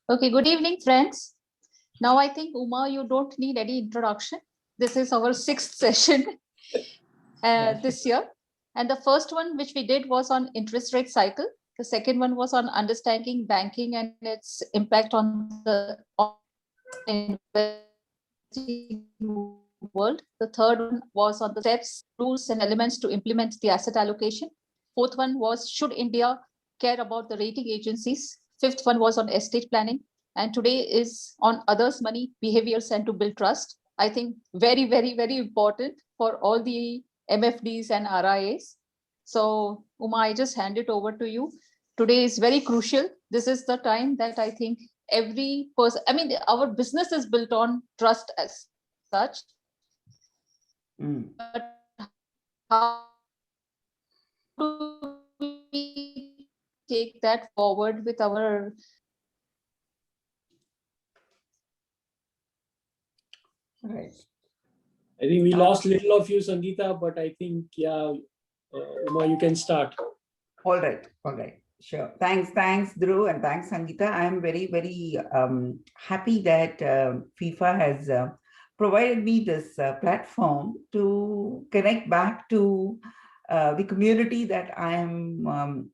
Okay, good evening, friends. Now I think, Uma, you don't need any introduction. This is our sixth session this year. And the first one, which we did, was on interest rate cycle. The second one was on understanding banking and its impact on the investing world. The third one was on the steps, rules, and elements to implement the asset allocation. Fourth one was, should India care about the rating agencies? Fifth one was on estate planning. And today is on others' money, behaviors, and to build trust. I think very, very, very important for all the MFDs and RIAs. So, Uma, I just hand it over to you. Today is very crucial. This is the time that I think every person, I mean, our business is built on trust as such. But how do we take that forward with our Right. I think we lost little of you, Sangeeta, but I think, yeah, Uma, you can start. All right. Sure. Thanks, Dhruv, and thanks, Sangeeta. I am very, very happy that FIFA has provided me this platform to connect back to the community that I am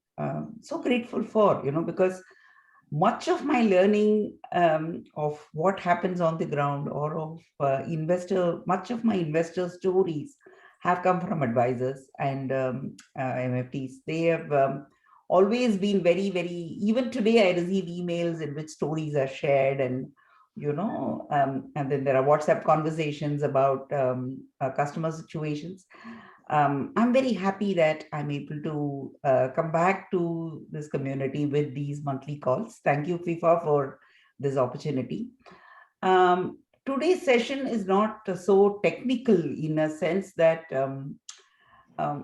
so grateful for, because much of my learning of what happens on the ground or of much of my investor stories have come from advisors and MFTs. They have always been very, very, even today I receive emails in which stories are shared and, and then there are WhatsApp conversations about customer situations. I'm very happy that I'm able to come back to this community with these monthly calls. Thank you, FIFA, for this opportunity. Today's session is not so technical in a sense that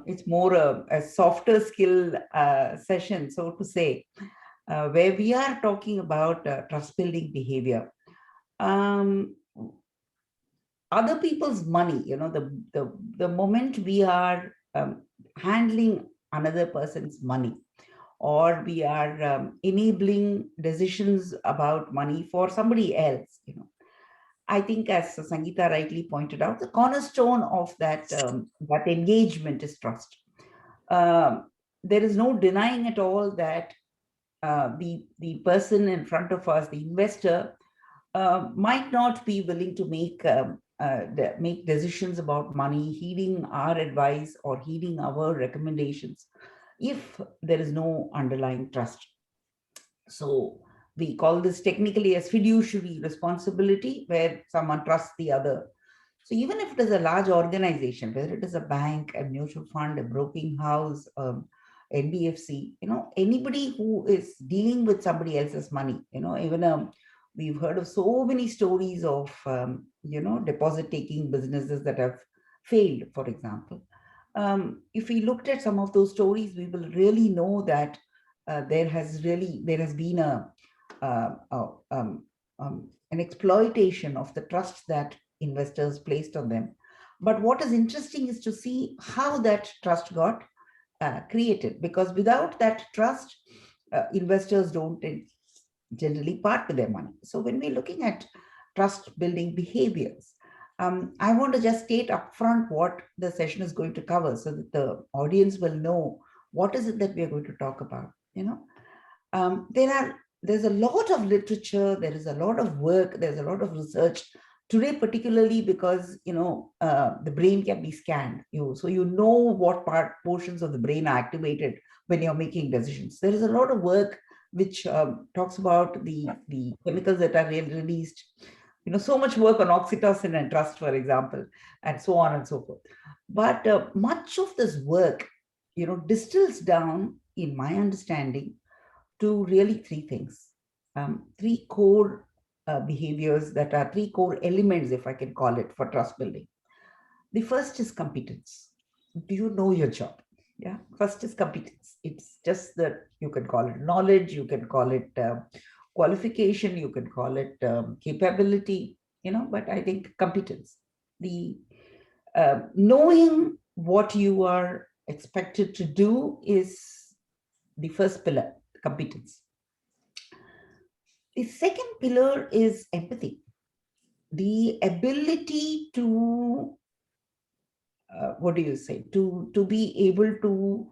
it's more a softer skill session, so to say, where we are talking about trust building behavior. Other people's money, the moment we are handling another person's money, or we are enabling decisions about money for somebody else, I think, as Sangeeta rightly pointed out, the cornerstone of that engagement is trust. There is no denying at all that the person in front of us, the investor, might not be willing to make decisions about money, heeding our advice or heeding our recommendations, if there is no underlying trust. So we call this technically as fiduciary responsibility, where someone trusts the other. So even if it is a large organization, whether it is a bank, a mutual fund, a broking house, NBFC, anybody who is dealing with somebody else's money, even we've heard of so many stories of, deposit-taking businesses that have failed, for example. If we looked at some of those stories, we will really know that there has been an exploitation of the trust that investors placed on them. But what is interesting is to see how that trust got created, because without that trust, investors don't generally part with their money. So when we're looking at trust building behaviors, I want to just state upfront what the session is going to cover so that the audience will know what is it that we are going to talk about. There's a lot of literature, there is a lot of work, there's a lot of research today, particularly because the brain can be scanned, so what portions of the brain are activated when you're making decisions. There is a lot of work which talks about the chemicals that are released, so much work on oxytocin and trust, for example, and so on and so forth. But much of this work, distills down, in my understanding, to really three things, three core behaviors that are three core elements, if I can call it, for trust building. The first is competence. Do you know your job? Yeah, first is competence. It's just that you can call it knowledge, you can call it qualification, you can call it capability, but I think competence, the knowing what you are expected to do, is the first pillar, competence. The second pillar is empathy, the ability to, what do you say, to be able to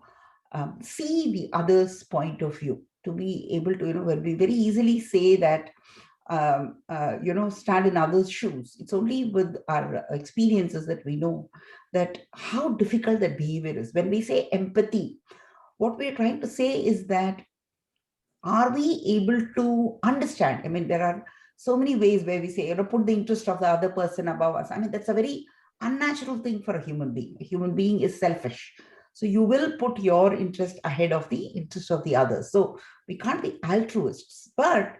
see the other's point of view, to be able to, when we very easily say that, stand in others' shoes. It's only with our experiences that we know that how difficult that behavior is. When we say empathy, what we're trying to say is that, are we able to understand? I mean, there are so many ways where we say, put the interest of the other person above us. I mean, that's a very unnatural thing for a human being. A human being is selfish. So you will put your interest ahead of the interest of the others. So we can't be altruists, but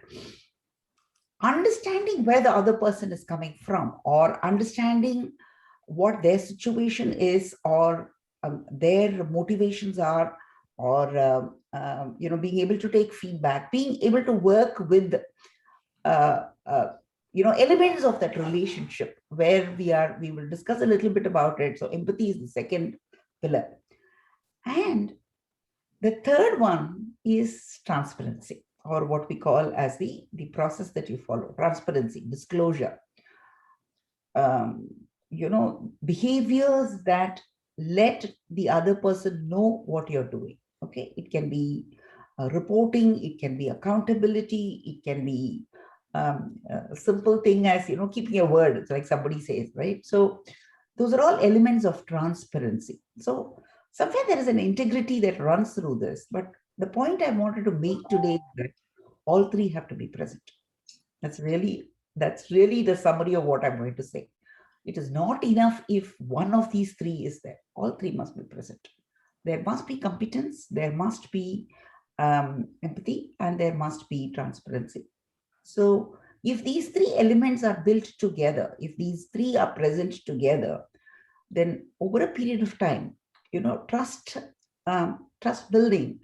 understanding where the other person is coming from, or understanding what their situation is, or their motivations are, or being able to take feedback, being able to work with elements of that relationship where we will discuss a little bit about it. So empathy is the second pillar. And the third one is transparency, or what we call as the process that you follow: transparency, disclosure, behaviors that let the other person know what you're doing. Okay, it can be reporting, it can be accountability, it can be a simple thing as keeping your word. It's like somebody says, right? So those are all elements of transparency. So somewhere there is an integrity that runs through this, but the point I wanted to make today is that all three have to be present. That's really the summary of what I'm going to say. It is not enough if one of these three is there. All three must be present. There must be competence, there must be empathy, and there must be transparency. So if these three elements are built together, if these three are present together, then over a period of time, trust building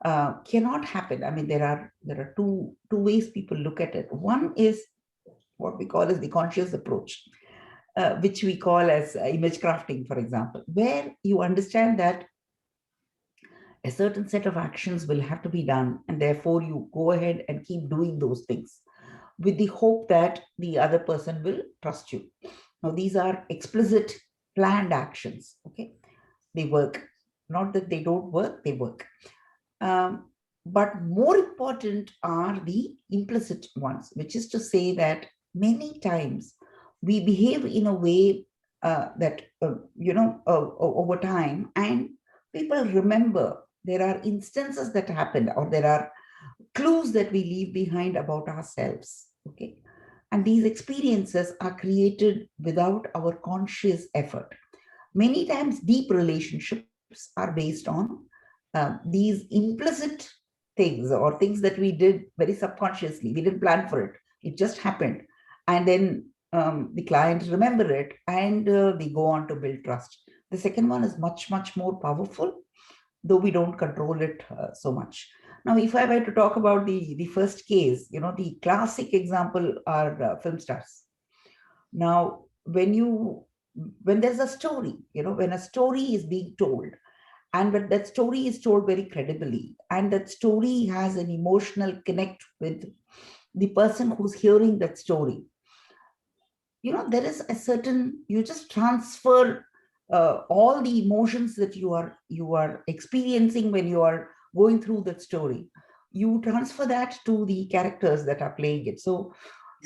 cannot happen. I mean, there are two ways people look at it. One is what we call as the conscious approach, which we call as image crafting, for example, where you understand that a certain set of actions will have to be done, and therefore you go ahead and keep doing those things with the hope that the other person will trust you. Now, these are explicit planned actions. Okay, they work. Not that they don't work, they work. But more important are the implicit ones, which is to say that many times we behave in a way that, over time, and people remember. There are instances that happen, or there are clues that we leave behind about ourselves. Okay. And these experiences are created without our conscious effort. Many times, deep relationships are based on these implicit things, or things that we did very subconsciously. We didn't plan for it. It just happened. And then the clients remember it, and we go on to build trust. The second one is much, much more powerful, though we don't control it so much. Now, if I were to talk about the first case, the classic example are film stars. Now, when there's a story, when a story is being told, and when that story is told very credibly, and that story has an emotional connect with the person who's hearing that story, there is a certain, you just transfer all the emotions that you are experiencing when you are going through that story. You transfer that to the characters that are playing it. So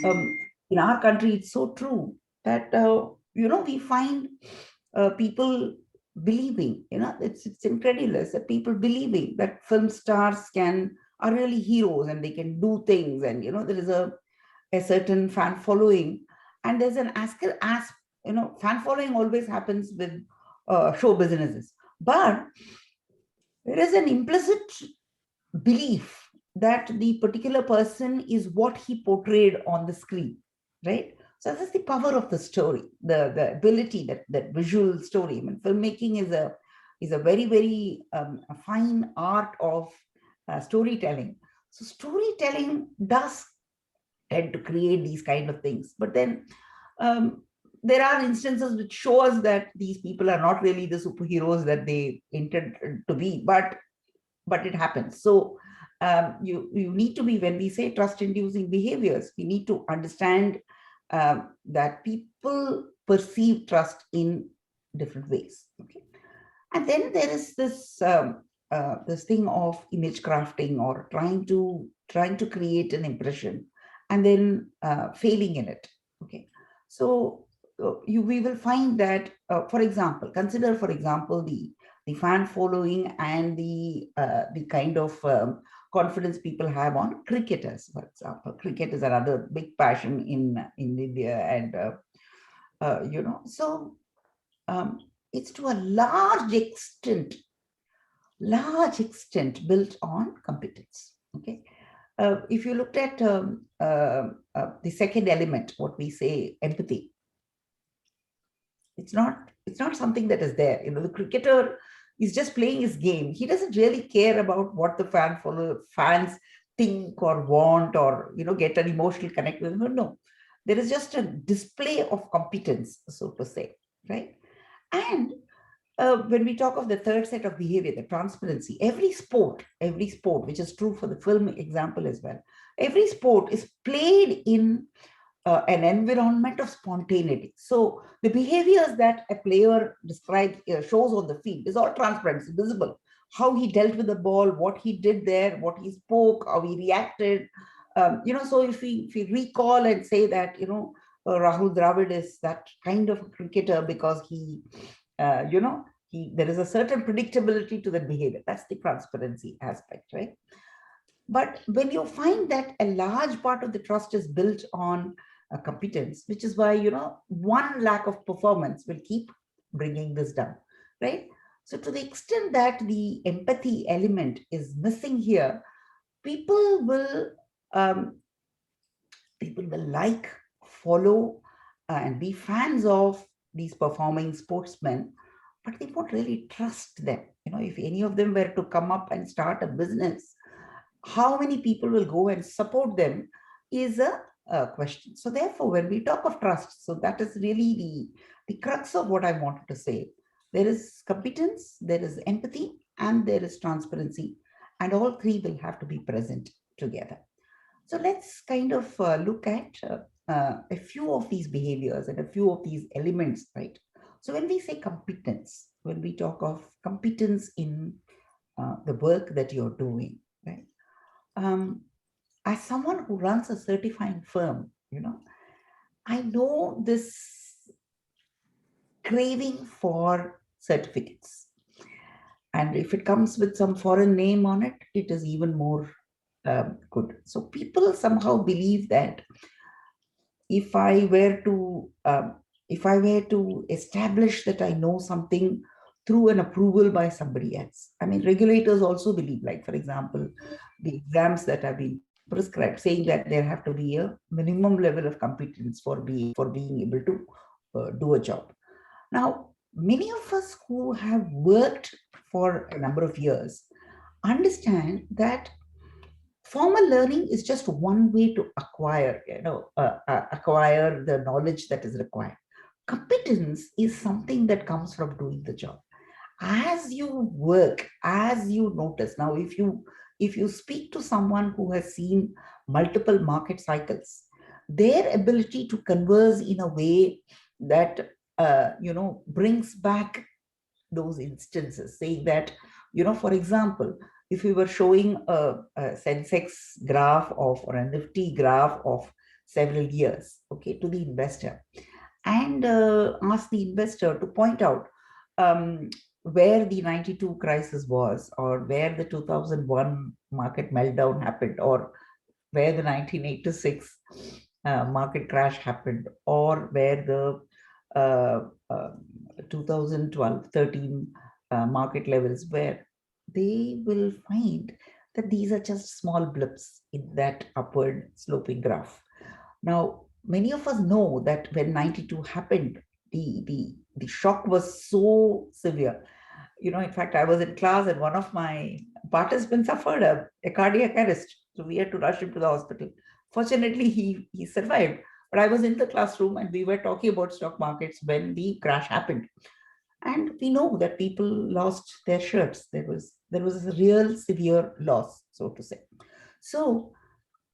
in our country, it's so true that we find people believing, it's incredulous that people believing that film stars are really heroes, and they can do things, and there is a certain fan following. And there's an fan following always happens with show businesses, but there is an implicit belief that the particular person is what he portrayed on the screen, right? So that's the power of the story, the ability, that visual story. I mean, filmmaking is a very, very fine art of storytelling. So storytelling does tend to create these kind of things. But then there are instances which show us that these people are not really the superheroes that they intend to be, but it happens. So you need to be, when we say trust-inducing behaviors, we need to understand that people perceive trust in different ways. Okay, and then there is this thing of image crafting, or trying to create an impression, and then failing in it. Okay, so we will find that, for example, consider, for example, the fan following and the kind of confidence people have on cricketers. For example, cricket is another big passion in India, and so it's to a large extent built on competence. Okay, if you looked at the second element, what we say, empathy, it's not something that is there. The cricketer is just playing his game. He doesn't really care about what the fans think or want, or get an emotional connect with him. No, there is just a display of competence, so to say, right? And when we talk of the third set of behavior, the transparency, every sport, which is true for the film example as well, every sport is played in an environment of spontaneity. So the behaviors that a player describes, shows on the field, is all transparent, it's visible. How he dealt with the ball, what he did there, what he spoke, how he reacted. So if we recall and say that, Rahul Dravid is that kind of cricketer because he, there is a certain predictability to the behavior. That's the transparency aspect, right? But when you find that a large part of the trust is built on competence, which is why, one lack of performance will keep bringing this down, right? So to the extent that the empathy element is missing here, people will like, follow, and be fans of these performing sportsmen, but they won't really trust them. If any of them were to come up and start a business, how many people will go and support them is a question. So therefore, when we talk of trust, so that is really the crux of what I wanted to say. There is competence, there is empathy, and there is transparency, and all three will have to be present together. So let's kind of look at a few of these behaviors and a few of these elements, right? So when we say competence, when we talk of competence in the work that you're doing, right? As someone who runs a certifying firm, I know this craving for certificates. And if it comes with some foreign name on it, it is even more good. So people somehow believe that if I were to establish that I know something through an approval by somebody else, I mean, regulators also believe, like, for example, the exams that have been prescribed, saying that there have to be a minimum level of competence for being able to do a job. Now, many of us who have worked for a number of years understand that formal learning is just one way to acquire the knowledge that is required. Competence is something that comes from doing the job. As you work, as you notice. Now, if you speak to someone who has seen multiple market cycles, their ability to converse in a way that brings back those instances, saying that, for example, if we were showing a Sensex graph or a Nifty graph of several years, okay, to the investor, and ask the investor to point out where the 92 crisis was, or where the 2001 market meltdown happened, or where the 1986 market crash happened, or where the 2012-13 market levels were, they will find that these are just small blips in that upward sloping graph. Now, many of us know that when 92 happened, the shock was so severe. In fact, I was in class and one of my participants suffered a cardiac arrest. So we had to rush him to the hospital. Fortunately, he survived. But I was in the classroom and we were talking about stock markets when the crash happened. And we know that people lost their shirts. There was a real severe loss, so to say. So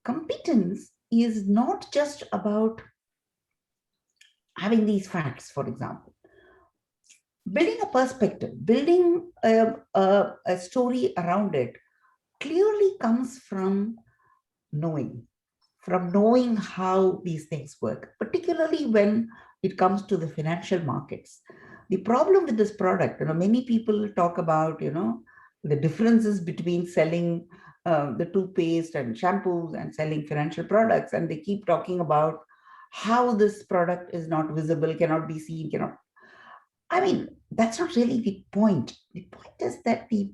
competence is not just about having these facts, for example. Building a perspective, building a story around it clearly comes from knowing how these things work, particularly when it comes to the financial markets. The problem with this product, many people talk about, the differences between selling the toothpaste and shampoos and selling financial products. And they keep talking about how this product is not visible, cannot be seen, that's not really the point. The point is that the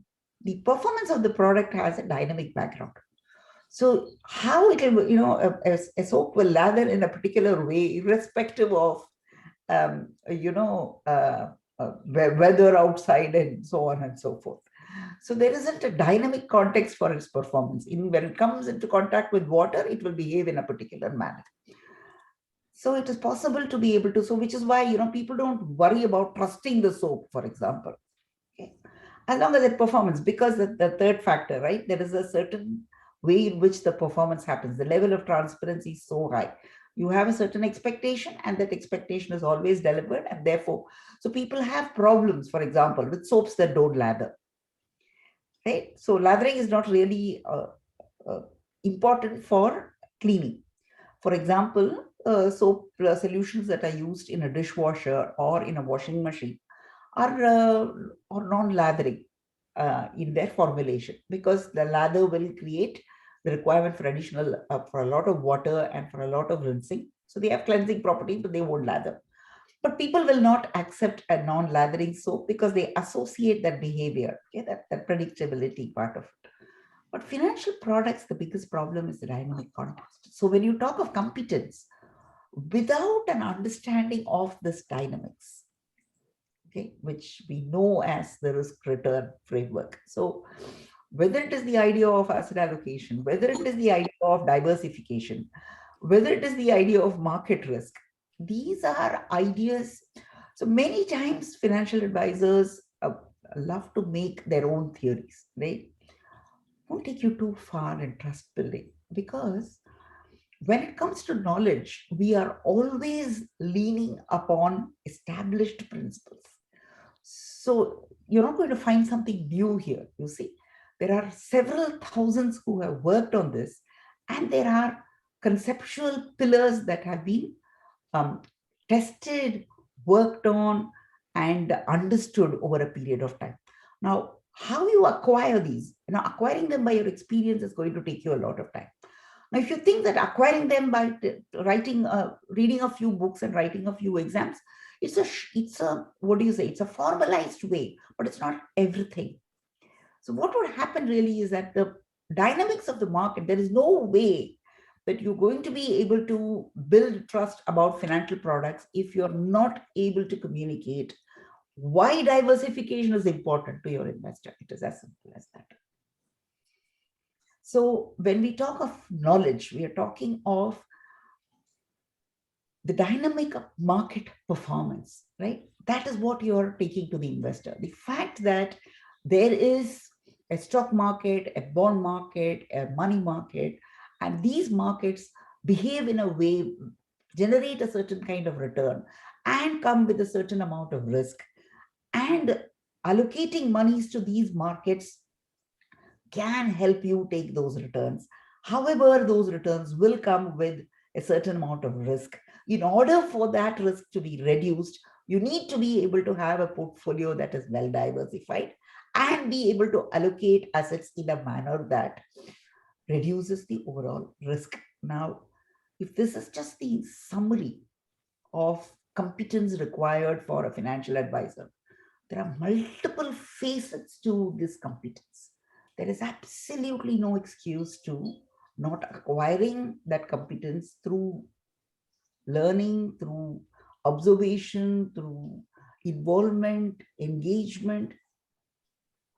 performance of the product has a dynamic background. So how it will, a soap will lather in a particular way, irrespective of, weather outside and so on and so forth. So there isn't a dynamic context for its performance. Even when it comes into contact with water, it will behave in a particular manner. So it is possible to be able to, so which is why, people don't worry about trusting the soap, for example. Okay. As long as it performs, because the third factor, right? There is a certain way in which the performance happens. The level of transparency is so high. You have a certain expectation, and that expectation is always delivered. And therefore, so people have problems, for example, with soaps that don't lather. Right? So lathering is not really important for cleaning. For example, soap solutions that are used in a dishwasher or in a washing machine are non-lathering in their formulation, because the lather will create the requirement for additional, for a lot of water and for a lot of rinsing. So they have cleansing property, but they won't lather. But people will not accept a non-lathering soap because they associate that behavior, okay, that predictability part of it. But financial products, the biggest problem is the dynamic context. So when you talk of competence, without an understanding of this dynamics, okay, which we know as the risk return framework. So whether it is the idea of asset allocation, whether it is the idea of diversification, whether it is the idea of market risk, these are ideas. So many times financial advisors love to make their own theories, right? Won't take you too far in trust building, because when it comes to knowledge, we are always leaning upon established principles. So you're not going to find something new here. You see, there are several thousands who have worked on this, and there are conceptual pillars that have been tested, worked on, and understood over a period of time. Now, how you acquire these, acquiring them by your experience is going to take you a lot of time. Now, if you think that acquiring them by reading a few books and writing a few exams, it's a what do you say? It's a formalized way, but it's not everything. So what would happen really is that the dynamics of the market, there is no way that you're going to be able to build trust about financial products if you're not able to communicate why diversification is important to your investor. It is as simple as that. So when we talk of knowledge, we are talking of the dynamic of market performance, right? That is what you're taking to the investor. The fact that there is a stock market, a bond market, a money market, and these markets behave in a way, generate a certain kind of return, and come with a certain amount of risk. And allocating monies to these markets can help you take those returns. However, those returns will come with a certain amount of risk. In order for that risk to be reduced, you need to be able to have a portfolio that is well diversified and be able to allocate assets in a manner that reduces the overall risk. Now, if this is just the summary of competence required for a financial advisor, there are multiple facets to this competence. There is absolutely no excuse to not acquiring that competence through learning, through observation, through involvement, engagement,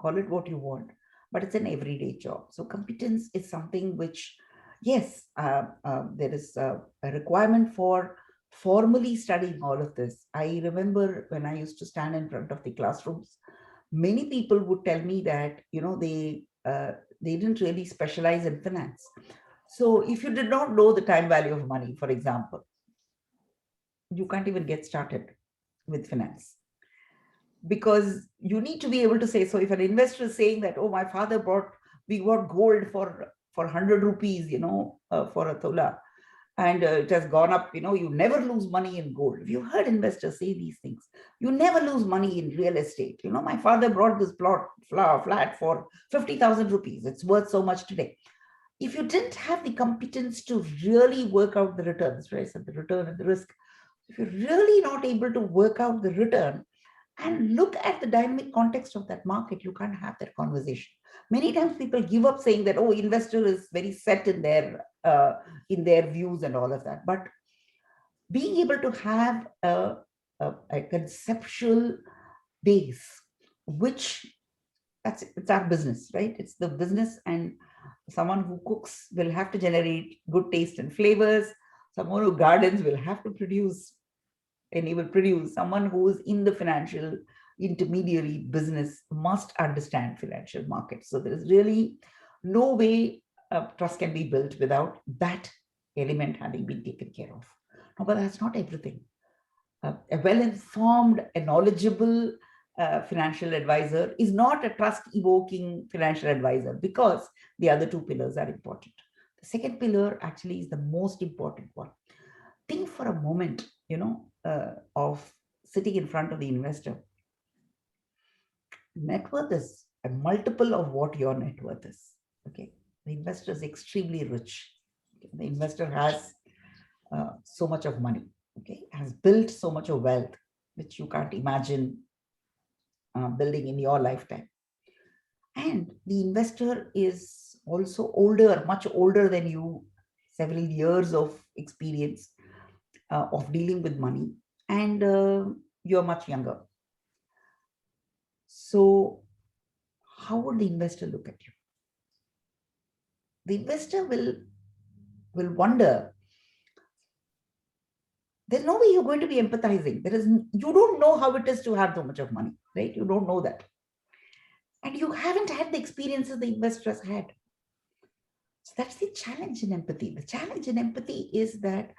call it what you want, but it's an everyday job. So competence is something which, yes, there is a requirement for formally studying all of this, I remember when I used to stand in front of the classrooms, many people would tell me that, they didn't really specialize in finance. So if you did not know the time value of money, for example, you can't even get started with finance, because you need to be able to say, so if an investor is saying that, oh, my father we bought gold for 100 rupees, for a tola, and it has gone up, you never lose money in gold. You've heard investors say these things. You never lose money in real estate. My father brought this flat for 50,000 rupees. It's worth so much today. If you didn't have the competence to really work out the returns, right? So the return and the risk, if you're really not able to work out the return and look at the dynamic context of that market, you can't have that conversation. Many times people give up saying that, oh, investor is very set in their views and all of that. But being able to have a conceptual base, which it's our business, right? It's the business, and someone who cooks will have to generate good taste and flavors. Someone who gardens will have to produce, and he will produce. Someone who is in the financial intermediary business must understand financial markets. So there is really no way trust can be built without that element having been taken care of. No, but that's not everything. A well-informed, a knowledgeable financial advisor is not a trust-evoking financial advisor, because the other two pillars are important. The second pillar actually is the most important one. Think for a moment, of sitting in front of the investor. Net worth is a multiple of what your net worth is. Okay, the investor is extremely rich. Okay? The investor has so much of money. Okay, has built so much of wealth, which you can't imagine building in your lifetime. And the investor is also older, much older than you, several years of experience of dealing with money, and you're much younger. So how would the investor look at you? The investor will wonder. There's no way you're going to be empathizing. You don't know how it is to have so much of money, right? You don't know that. And you haven't had the experiences the investor has had. So that's the challenge in empathy. The challenge in empathy is that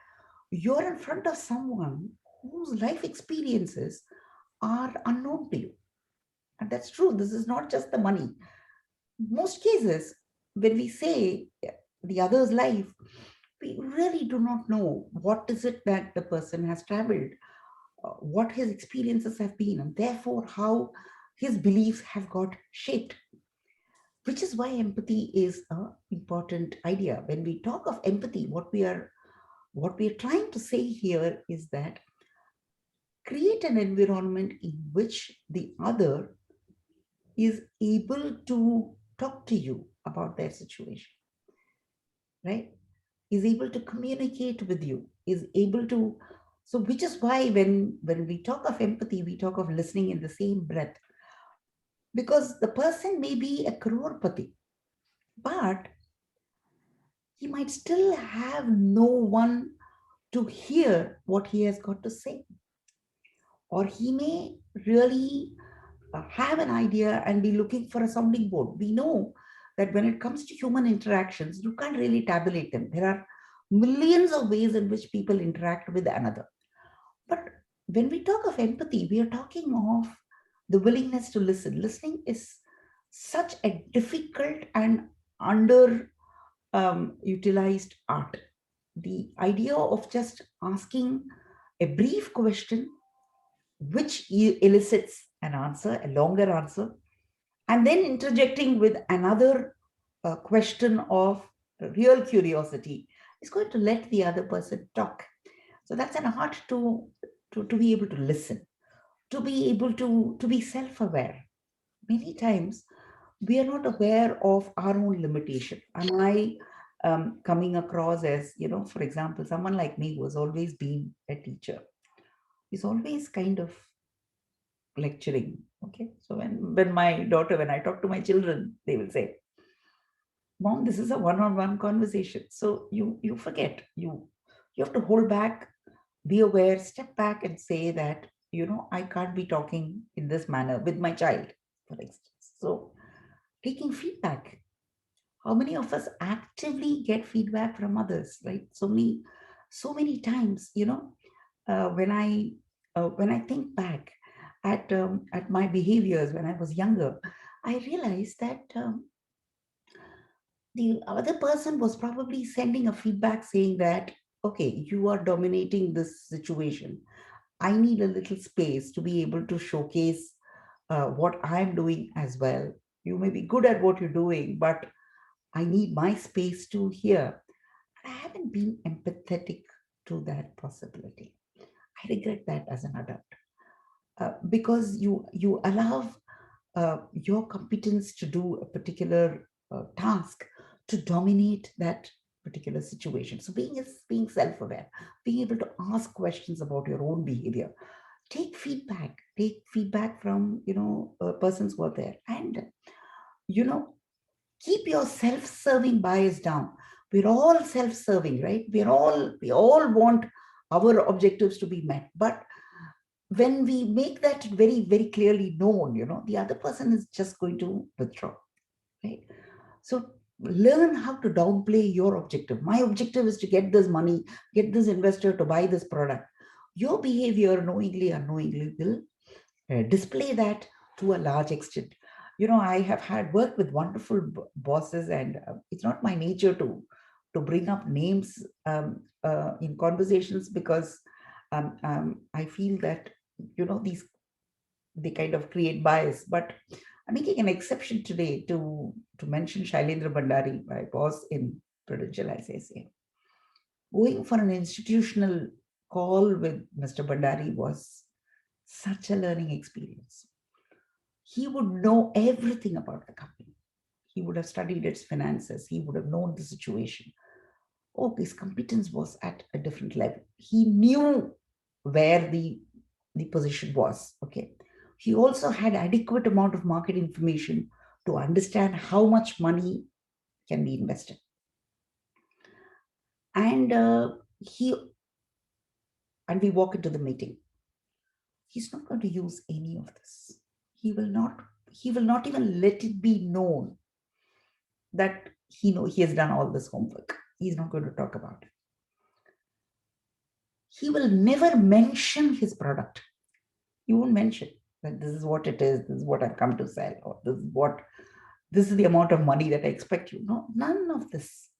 you're in front of someone whose life experiences are unknown to you. And that's true. This is not just the money. Most cases, when we say the other's life, we really do not know what is it that the person has traveled, what his experiences have been, and therefore how his beliefs have got shaped. Which is why empathy is an important idea. When we talk of empathy, what we are trying to say here is that create an environment in which the other is able to talk to you about their situation, right? Is able to communicate with you, is able to, so which is why when we talk of empathy, we talk of listening in the same breath. Because the person may be a crorepati, but he might still have no one to hear what he has got to say. Or he may really have an idea and be looking for a sounding board. We know that when it comes to human interactions, you can't really tabulate them. There are millions of ways in which people interact with another. But when we talk of empathy, we are talking of the willingness to listen. Listening is such a difficult and utilized art. The idea of just asking a brief question which elicits an answer, a longer answer, and then interjecting with another question of real curiosity is going to let the other person talk. So that's an art to be able to listen, to be able to be self-aware. Many times we are not aware of our own limitation. Am I coming across as, for example, someone like me who has always been a teacher is always kind of lecturing. Okay, so when I talk to my children, they will say, Mom, this is a one-on-one conversation. So you forget, you have to hold back be aware, step back and say that, I can't be talking in this manner with my child, for instance. So taking feedback. How many of us actively get feedback from others, right? So many times, when I think back at my behaviors when I was younger, I realized that the other person was probably sending a feedback saying that, okay, you are dominating this situation. I need a little space to be able to showcase what I'm doing as well. You may be good at what you're doing, but I need my space to hear. I haven't been empathetic to that possibility. I regret that as an adult, because you allow your competence to do a particular task to dominate that particular situation. So being self-aware, being able to ask questions about your own behavior, take feedback from persons who are there, and you know keep your self-serving bias down. We're all self-serving, right? We all want our objectives to be met, but when we make that very, very clearly known, the other person is just going to withdraw, right? So learn how to downplay your objective. My objective is to get this money, get this investor to buy this product. Your behavior, knowingly or unknowingly, will display that to a large extent. I have had work with wonderful bosses, and it's not my nature to bring up names in conversations, because I feel that these, they kind of create bias. But I'm making an exception today to mention Shailendra Bhandari, my boss in Prudential ICICI. Going for an institutional call with Mr. Bhandari was such a learning experience. He would know everything about the company. He would have studied its finances. He would have known the situation. Oh, his competence was at a different level. He knew where the position was. Okay. He also had adequate amount of market information to understand how much money can be invested. And we walk into the meeting. He's not going to use any of this. He will not even let it be known that he has done all this homework. He's not going to talk about it. He will never mention his product. He won't mention that this is what it is, this is what I've come to sell, or this is the amount of money that I expect you. No, none of this.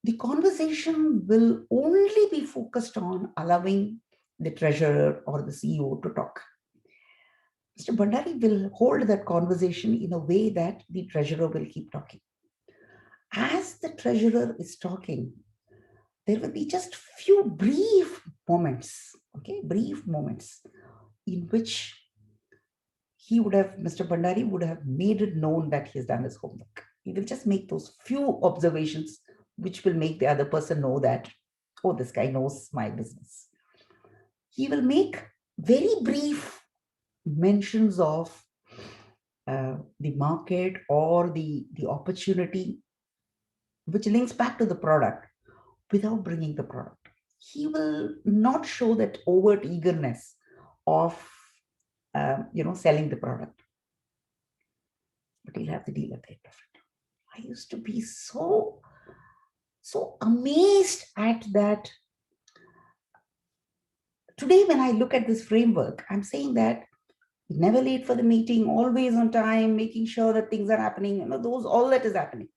The conversation will only be focused on allowing the treasurer or the CEO to talk. Mr. Bhandari will hold that conversation in a way that the treasurer will keep talking. As the treasurer is talking, there will be just few brief moments, in which Mr. Bhandari would have made it known that he has done his homework. He will just make those few observations which will make the other person know that, oh, this guy knows my business. He will make very brief mentions of the market or the opportunity, which links back to the product, without bringing the product. He will not show that overt eagerness of selling the product, but he'll have the deal at the end of it. I used to be so amazed at that. Today, when I look at this framework, I'm saying that never late for the meeting, always on time, making sure that things are happening, all that is happening.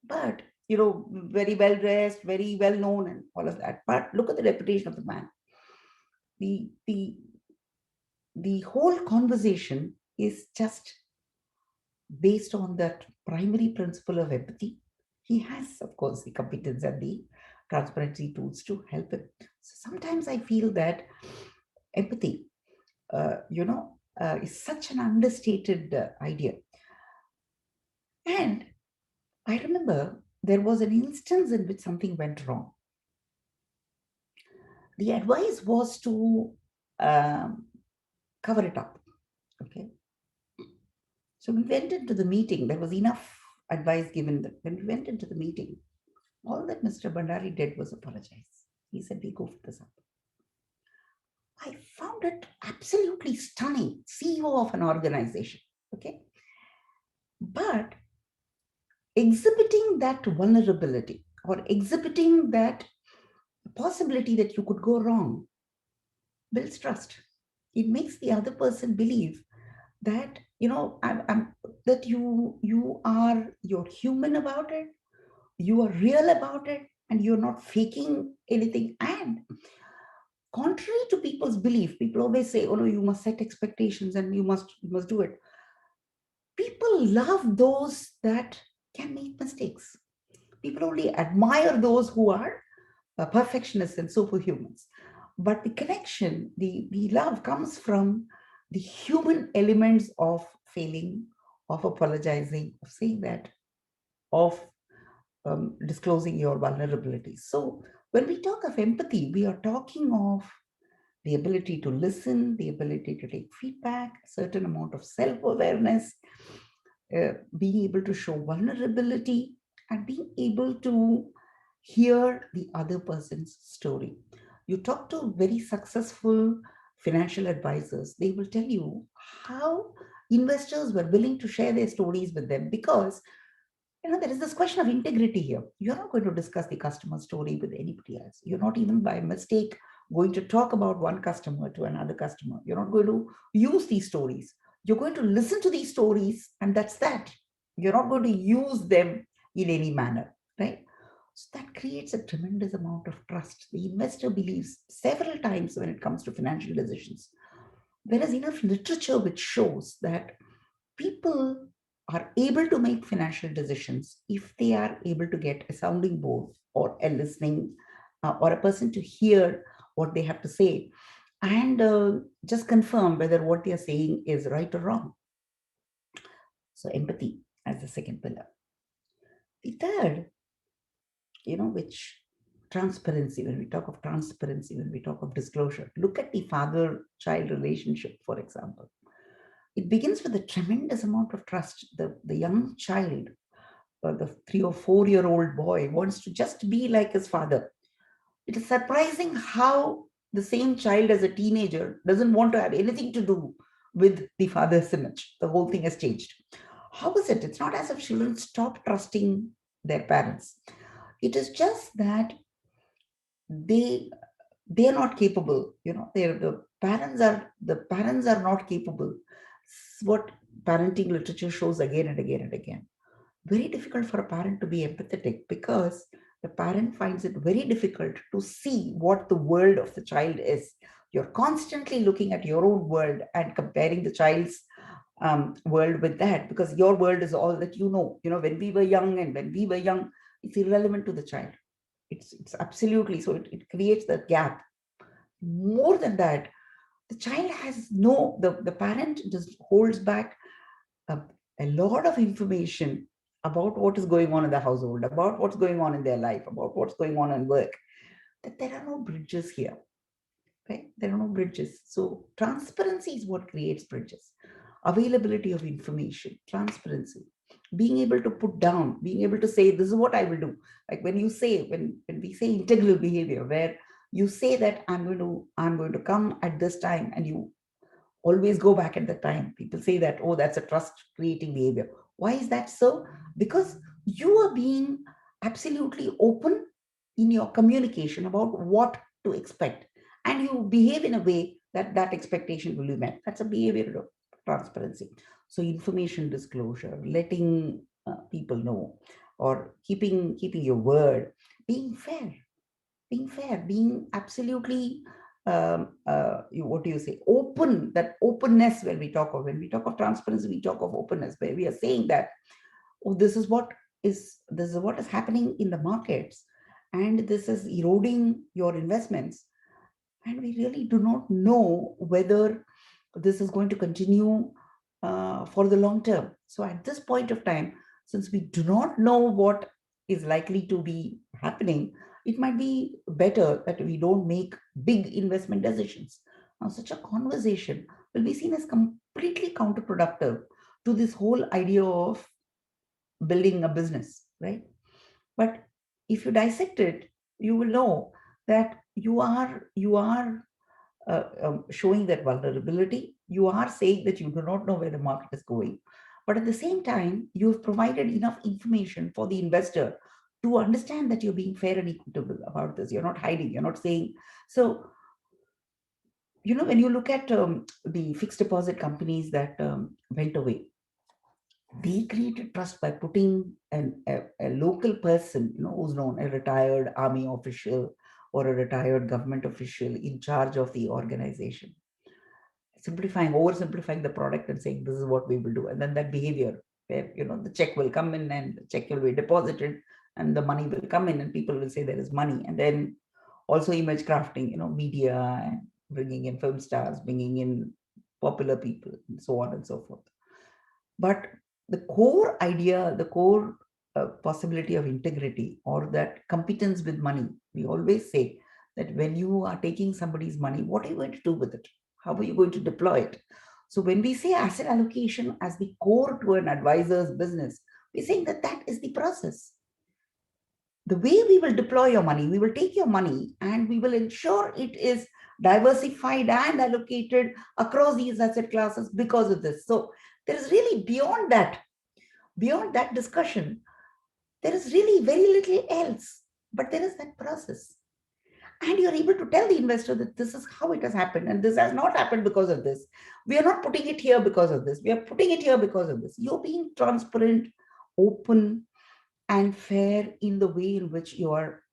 But, very well dressed, very well known, and all of that. But look at the reputation of the man. The whole conversation is just based on that primary principle of empathy. He has, of course, the competence and the transparency tools to help him. So sometimes I feel that empathy, is such an understated idea. And I remember there was an instance in which something went wrong. The advice was to cover it up. Okay. So we went into the meeting. There was enough advice given. When we went into the meeting, all that Mr. Bhandari did was apologize. He said, we go for this up. I found it absolutely stunning. CEO of an organization, okay? But exhibiting that vulnerability or exhibiting that possibility that you could go wrong builds trust. It makes the other person believe that, that you're human about it, you are real about it, and you're not faking anything. And contrary to people's belief, people always say, oh no, you must set expectations and you must do it. People love those that can make mistakes. People only admire those who are perfectionists and superhumans. But the connection, the love comes from the human elements of failing, of apologizing, of saying that, of disclosing your vulnerabilities. So when we talk of empathy, we are talking of the ability to listen, the ability to take feedback, a certain amount of self-awareness, being able to show vulnerability, and being able to hear the other person's story. You talk to very successful financial advisors, they will tell you how investors were willing to share their stories with them because there is this question of integrity here. You're not going to discuss the customer story with anybody else. You're not even by mistake going to talk about one customer to another customer. You're not going to use these stories. You're going to listen to these stories, and that's that. You're not going to use them in any manner, right? So that creates a tremendous amount of trust. The investor believes several times when it comes to financial decisions. There is enough literature which shows that people are able to make financial decisions if they are able to get a sounding board or a listening or a person to hear what they have to say and just confirm whether what they are saying is right or wrong. So empathy as the second pillar. The third, which transparency, when we talk of transparency, when we talk of disclosure, look at the father-child relationship, for example. It begins with a tremendous amount of trust. The young child, the 3 or 4-year-old boy, wants to just be like his father. It is surprising how the same child as a teenager doesn't want to have anything to do with the father's image. The whole thing has changed. How is it? It's not as if children stop trusting their parents. It is just that they are not capable. The parents are not capable. It's what parenting literature shows again and again and again. Very difficult for a parent to be empathetic because the parent finds it very difficult to see what the world of the child is. You're constantly looking at your own world and comparing the child's world with that, because your world is all that you know. When we were young, and when we were young, it's irrelevant to the child. It's absolutely so. It creates that gap. More than that, the child has the parent just holds back a, a lot of information about what is going on in the household, about what's going on in their life, about what's going on in work, that there are no bridges here, right? There are no bridges. So transparency is what creates bridges. Availability of information, transparency, being able to put down, being able to say, this is what I will do. Like when we say integral behavior, where you say that I'm going to come at this time, and you always go back at the time. People say that, oh, that's a trust creating behavior. Why is that so? Because you are being absolutely open in your communication about what to expect, and you behave in a way that that expectation will be met. That's a behavior of transparency. So information disclosure, letting people know, or keeping your word, being fair, being absolutely what do you say, open. That openness, when we talk of transparency, we talk of openness, where we are saying that, oh, this is what is happening in the markets, and this is eroding your investments, and we really do not know whether this is going to continue for the long term. So at this point of time, since we do not know what is likely to be happening, it might be better that we don't make big investment decisions. Now, such a conversation will be seen as completely counterproductive to this whole idea of building a business, right? But if you dissect it, you will know that you are showing that vulnerability. You are saying that you do not know where the market is going. But at the same time, you've provided enough information for the investor to understand that you're being fair and equitable about this. You're not hiding, you're not saying. So, when you look at the fixed deposit companies that went away, they created trust by putting a local person, who's known, a retired army official or a retired government official in charge of the organization, oversimplifying the product and saying, this is what we will do. And then that behavior where, the check will come in and the check will be deposited and the money will come in and people will say there is money. And then also image crafting, media and bringing in film stars, bringing in popular people and so on and so forth. But the core idea, the core possibility of integrity or that competence with money, we always say that when you are taking somebody's money, what are you going to do with it? How are you going to deploy it? So when we say asset allocation as the core to an advisor's business, we're saying that that is the process. The way we will deploy your money, we will take your money and we will ensure it is diversified and allocated across these asset classes because of this. So there is really beyond that discussion, there is really very little else, but there is that process. And you're able to tell the investor that this is how it has happened and this has not happened because of this. We are not putting it here because of this. We are putting it here because of this. You're being transparent, open, and fair in the way in which you are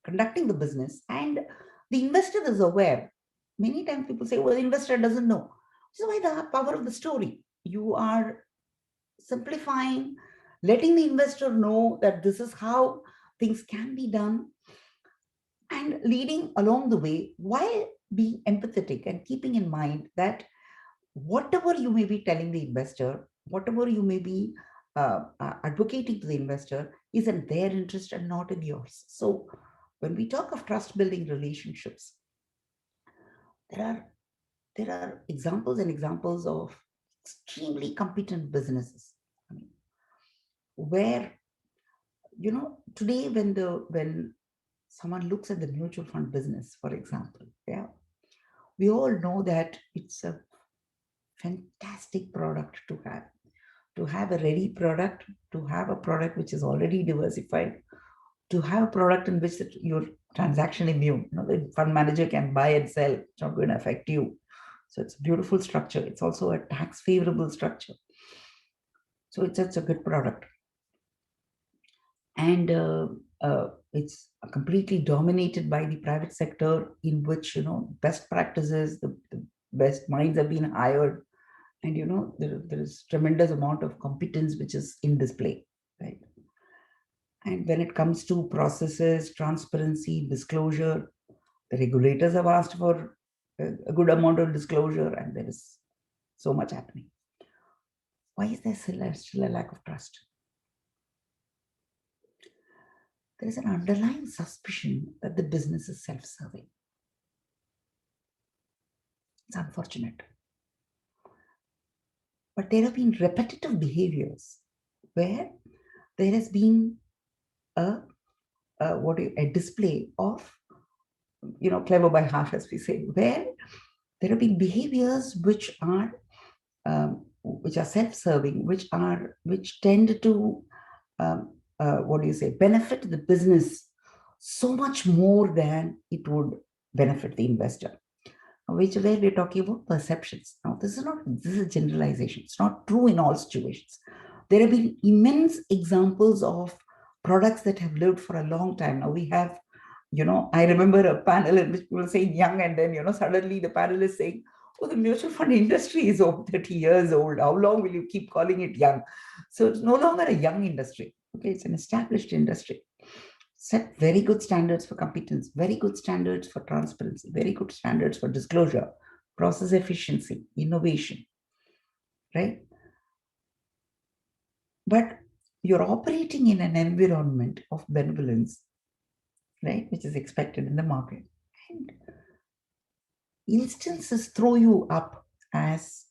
conducting the business. And the investor is aware. Many times people say, well, the investor doesn't know. This is why the power of the story. You are simplifying, letting the investor know that this is how things can be done, and leading along the way while being empathetic and keeping in mind that whatever you may be telling the investor, whatever you may be advocating to the investor is in their interest and not in yours. So when we talk of trust building relationships, there are examples and examples of extremely competent businesses. I mean, where, today when someone looks at the mutual fund business, for example, we all know that it's a fantastic product to have a ready product, to have a product which is already diversified, to have a product in which your transaction immune, the fund manager can buy and sell, it's not going to affect you. So it's a beautiful structure. It's also a tax favorable structure. So it's a good product. And it's completely dominated by the private sector, in which best practices, the best minds have been hired, and there is tremendous amount of competence which is in display, right? And when it comes to processes, transparency, disclosure, the regulators have asked for a good amount of disclosure, and there is so much happening. Why is there still a lack of trust? There is an underlying suspicion that the business is self-serving. It's unfortunate. But there have been repetitive behaviors where there has been a display of, clever by half, as we say, where there have been behaviors which are self-serving, which tend to benefit the business so much more than it would benefit the investor. Where we're talking about perceptions. Now, this is a generalization. It's not true in all situations. There have been immense examples of products that have lived for a long time. Now we have, I remember a panel in which people were saying young, and then, suddenly the panel is saying, oh, the mutual fund industry is over 30 years old. How long will you keep calling it young? So it's no longer a young industry. Okay, it's an established industry. Set very good standards for competence, very good standards for transparency, very good standards for disclosure, process efficiency, innovation, right? But you're operating in an environment of benevolence, right, which is expected in the market. And instances throw you up as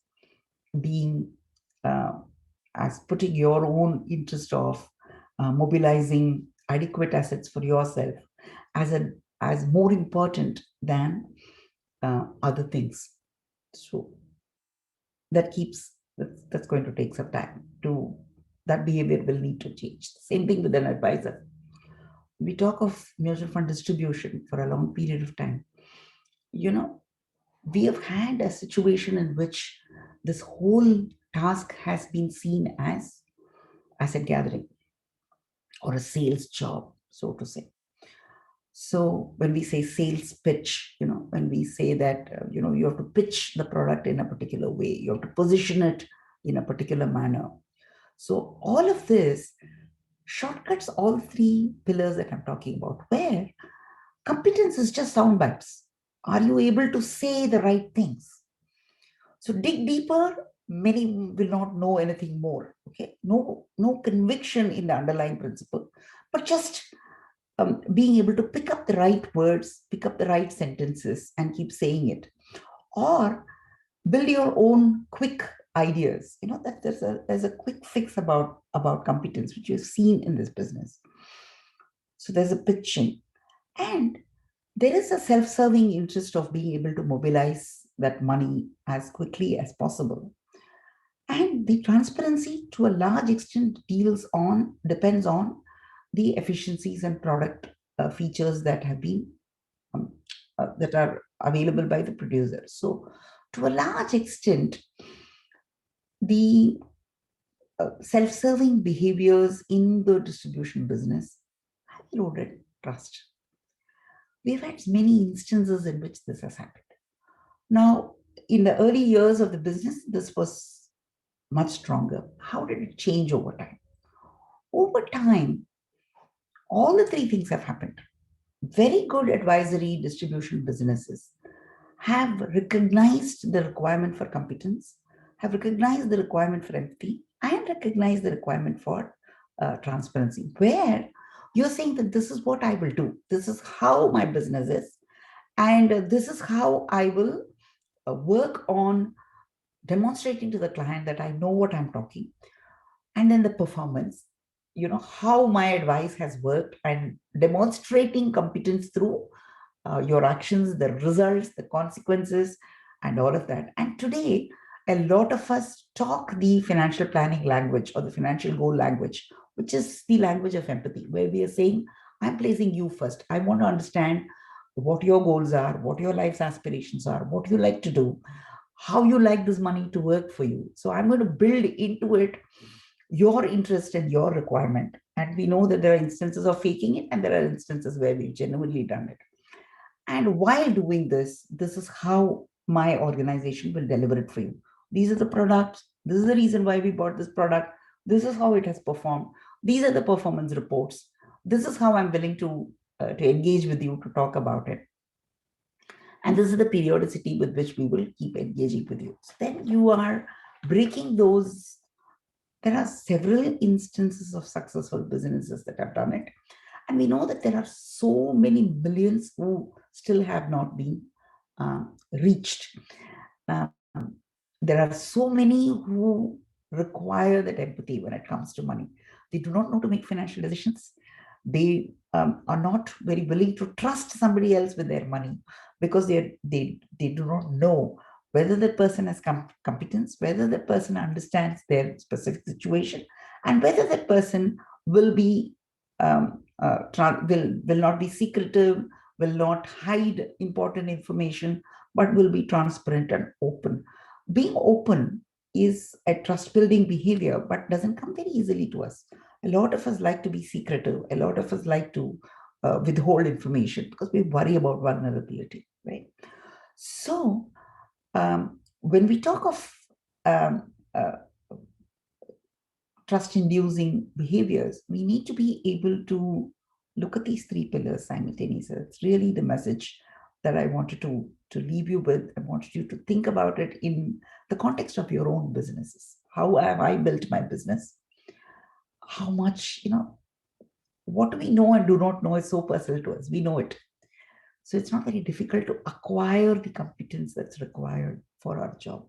being, as putting your own interest of mobilizing adequate assets for yourself as more important than other things. So that's going to take some time that behavior will need to change. Same thing with an advisor. We talk of mutual fund distribution for a long period of time. We have had a situation in which this whole task has been seen as asset gathering or a sales job, so to say. So when we say sales pitch, when we say that, you have to pitch the product in a particular way, you have to position it in a particular manner. So all of this shortcuts all three pillars that I'm talking about, where competence is just sound bites. Are you able to say the right things? So dig deeper, many will not know anything more. Okay, no conviction in the underlying principle, but just being able to pick up the right words, pick up the right sentences, and keep saying it, or build your own quick ideas. That there's a quick fix about competence, which you've seen in this business. So there's a pitching, and there is a self-serving interest of being able to mobilize that money as quickly as possible. And the transparency, to a large extent, depends on the efficiencies and product features that have been that are available by the producers. So to a large extent, the self-serving behaviors in the distribution business have eroded trust. We've had many instances in which this has happened. Now, in the early years of the business, this was much stronger. How did it change over time? Over time, all the three things have happened. Very good advisory distribution businesses have recognized the requirement for competence, have recognized the requirement for empathy, and recognized the requirement for transparency, where you're saying that this is what I will do. This is how my business is. And this is how I will work on demonstrating to the client that I know what I'm talking. And then the performance, how my advice has worked, and demonstrating competence through your actions, the results, the consequences, and all of that. And today, a lot of us talk the financial planning language or the financial goal language, which is the language of empathy, where we are saying, I'm placing you first. I want to understand what your goals are, what your life's aspirations are, what you like to do, how you like this money to work for you. So I'm going to build into it your interest and your requirement. And we know that there are instances of faking it, and there are instances where we've genuinely done it. And while doing this, this is how my organization will deliver it for you. These are the products. This is the reason why we bought this product. This is how it has performed. These are the performance reports. This is how I'm willing to engage with you to talk about it. And this is the periodicity with which we will keep engaging with you. So then you are breaking those. There are several instances of successful businesses that have done it. And we know that there are so many millions who still have not been reached. There are so many who require that empathy when it comes to money. They do not know to make financial decisions. They are not very willing to trust somebody else with their money, because they do not know whether the person has competence, whether the person understands their specific situation, and whether that person will be will not be secretive, will not hide important information, but will be transparent and open. Being open is a trust building behavior, but doesn't come very easily to us. A lot of us like to be secretive. A lot of us like to withhold information because we worry about vulnerability, right? So when we talk of trust-inducing behaviors, we need to be able to look at these three pillars simultaneously. It's really the message that I wanted to leave you with. I wanted you to think about it in the context of your own businesses. How have I built my business? How much, what we know and do not know is so personal to us. We know it. So it's not very difficult to acquire the competence that's required for our job.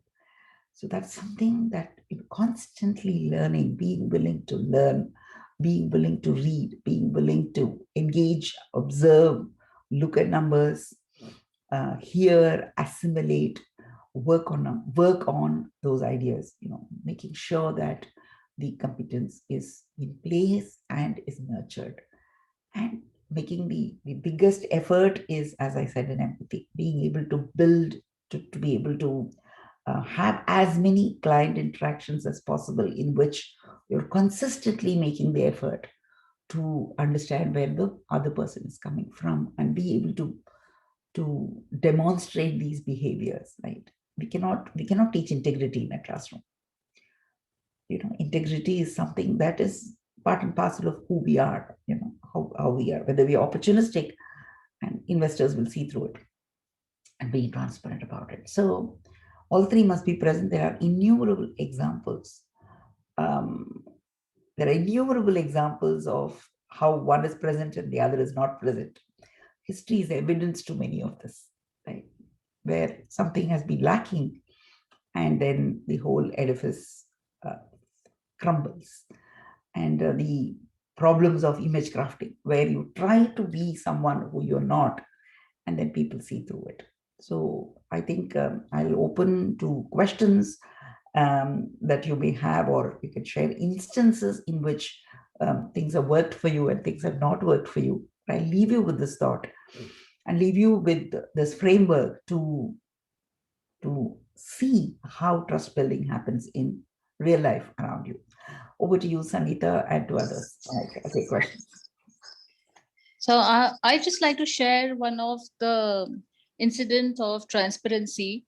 So that's something that you're constantly learning, being willing to learn, being willing to read, being willing to engage, observe, look at numbers, hear, assimilate, work on those ideas, making sure that the competence is in place and is nurtured. And making the biggest effort is, as I said, in empathy, being able to build, to be able to have as many client interactions as possible in which you're consistently making the effort to understand where the other person is coming from and be able to demonstrate these behaviors, right? We cannot teach integrity in a classroom. Integrity is something that is part and parcel of who we are, how we are, whether we are opportunistic, and investors will see through it and be transparent about it. So all three must be present. There are innumerable examples. There are innumerable examples of how one is present and the other is not present. History is evidence to many of this, right? Where something has been lacking and then the whole edifice crumbles. And the problems of image crafting, where you try to be someone who you're not, and then people see through it. So I think I'll open to questions that you may have, or you can share instances in which things have worked for you and things have not worked for you. I leave you with this thought and leave you with this framework to see how trust building happens in real life around you. Over to you, Sangeeta, and to others. Okay, questions. So I just like to share one of the incident of transparency.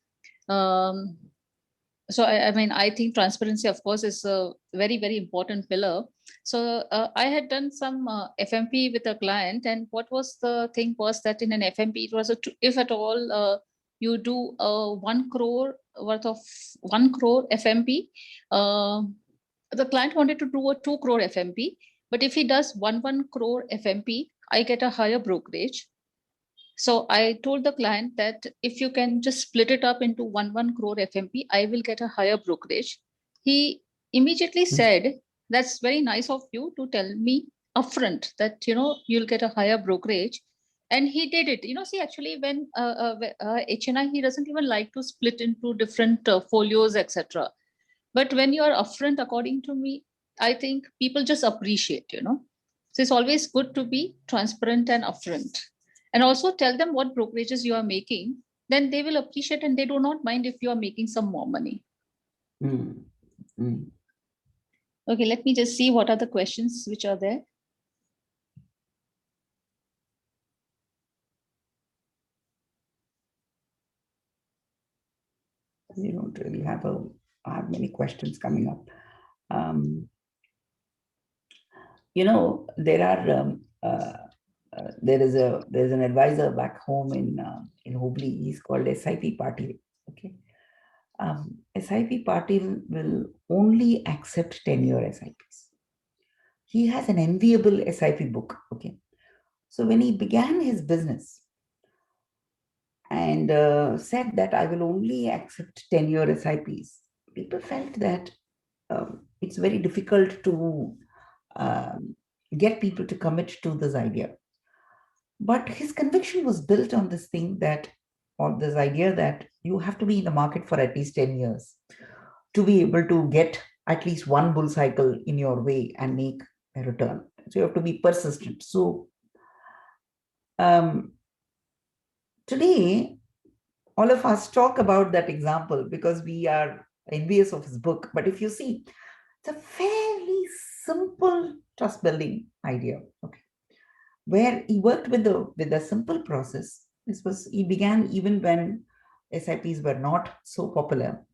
So I think transparency, of course, is a very, very important pillar. So I had done some FMP with a client, and what was the thing was that in an FMP, it was if at all you do 1 crore worth of 1 crore FMP, the client wanted to do a 2 crore FMP, but if he does 1 crore FMP, I get a higher brokerage. So I told the client that if you can just split it up into 1 crore FMP, I will get a higher brokerage. He immediately said, that's very nice of you to tell me upfront that, you'll get a higher brokerage. And he did it. See, actually, when HNI, he doesn't even like to split into different folios, etc. But when you are upfront, according to me, I think people just appreciate, So it's always good to be transparent and upfront. And also tell them what brokerages you are making. Then they will appreciate and they do not mind if you are making some more money. Okay, let me just see what are the questions which are there. You don't really have many questions coming up. There are there's an advisor back home in Hubli. He's called SIP Patil. Okay, SIP Patil will only accept 10-year SIPs. He has an enviable SIP book. Okay, so when he began his business and said that I will only accept 10-year SIPs, people felt that it's very difficult to get people to commit to this idea. But his conviction was built on this idea that you have to be in the market for at least 10 years to be able to get at least one bull cycle in your way and make a return. So you have to be persistent. So today, all of us talk about that example because we are envious of his book. But if you see, it's a fairly simple trust building idea. Okay, where he worked with a simple process. He began even when SIPs were not so popular.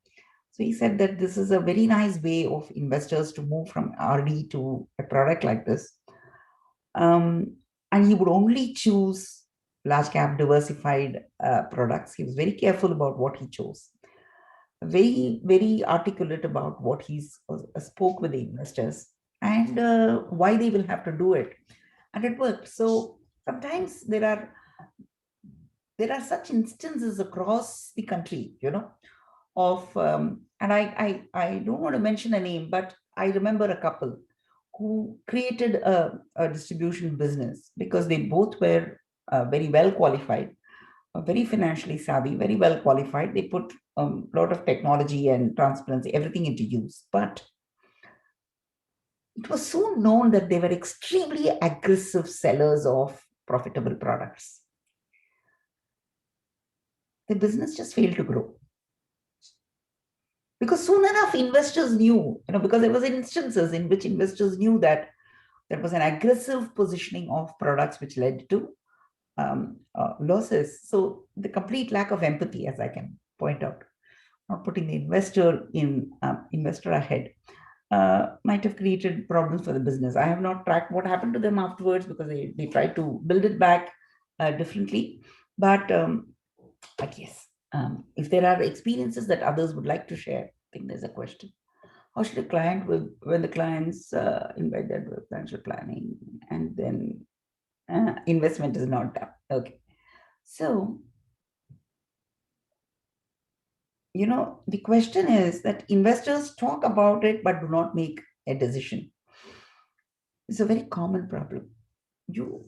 So he said that this is a very nice way of investors to move from RD to a product like this. And he would only choose large cap diversified products. He was very careful about what he chose. Very, very articulate about what he spoke with the investors and why they will have to do it. And it worked. So sometimes there are such instances across the country, of and I don't want to mention a name, but I remember a couple who created a distribution business because they both were very well qualified, very financially savvy, very well qualified. They put a lot of technology and transparency, everything into use. But it was soon known that they were extremely aggressive sellers of profitable products. The business just failed to grow. Because soon enough, investors knew, because there was instances in which investors knew that there was an aggressive positioning of products which led to losses. So the complete lack of empathy, as I can point out, not putting the investor ahead, might have created problems for the business. I have not tracked what happened to them afterwards because they tried to build it back differently. But yes, if there are experiences that others would like to share, I think there's a question. How should a client, when the clients invite them to financial planning and then investment is not done? Okay. So, the question is that investors talk about it but do not make a decision. It's a very common problem. You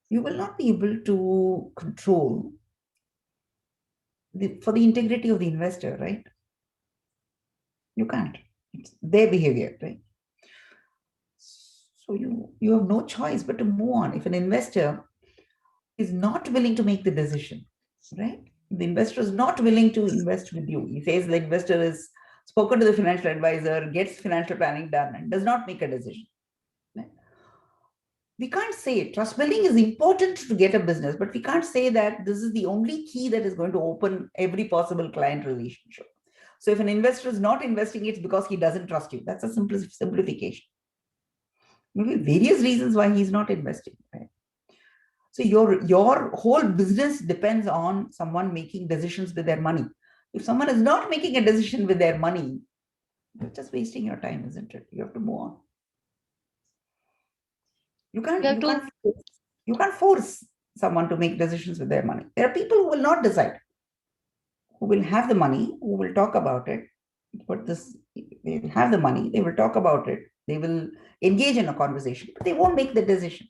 will not be able to control for the integrity of the investor, right? You can't. It's their behavior, right? So you have no choice but to move on. If an investor is not willing to make the decision, right? The investor is not willing to invest with you. He says the investor is spoken to the financial advisor, gets financial planning done, and does not make a decision. Right? We can't say trust building is important to get a business, but we can't say that this is the only key that is going to open every possible client relationship. So if an investor is not investing, it's because he doesn't trust you. That's a simplification. Maybe various reasons why he's not investing, right? So your whole business depends on someone making decisions with their money. If someone is not making a decision with their money, you're just wasting your time, isn't it? You have to move on. You can't force someone to make decisions with their money. There are people who will not decide, who will have the money, who will talk about it. But they will have the money, they will talk about it, they will engage in a conversation, but they won't make the decision.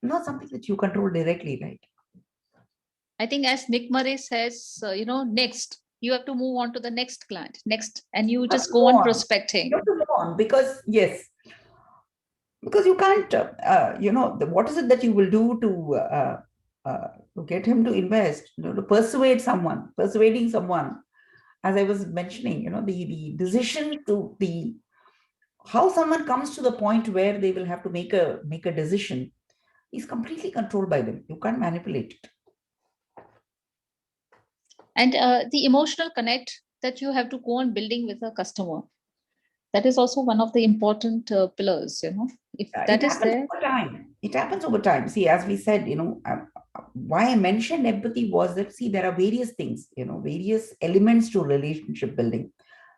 Not something that you control directly, right? I think as Nick Murray says, next, you have to move on to the next client, and you just go on prospecting. You have to move on because, yes, because you can't, what is it that you will do to get him to invest, to persuading someone, as I was mentioning, the decision to how someone comes to the point where they will have to make a decision is completely controlled by them. You can't manipulate it. And the emotional connect that you have to go on building with a customer, that is also one of the important pillars, if that is there. It happens over time. See, as we said, why I mentioned empathy was that, see, there are various things, various elements to relationship building.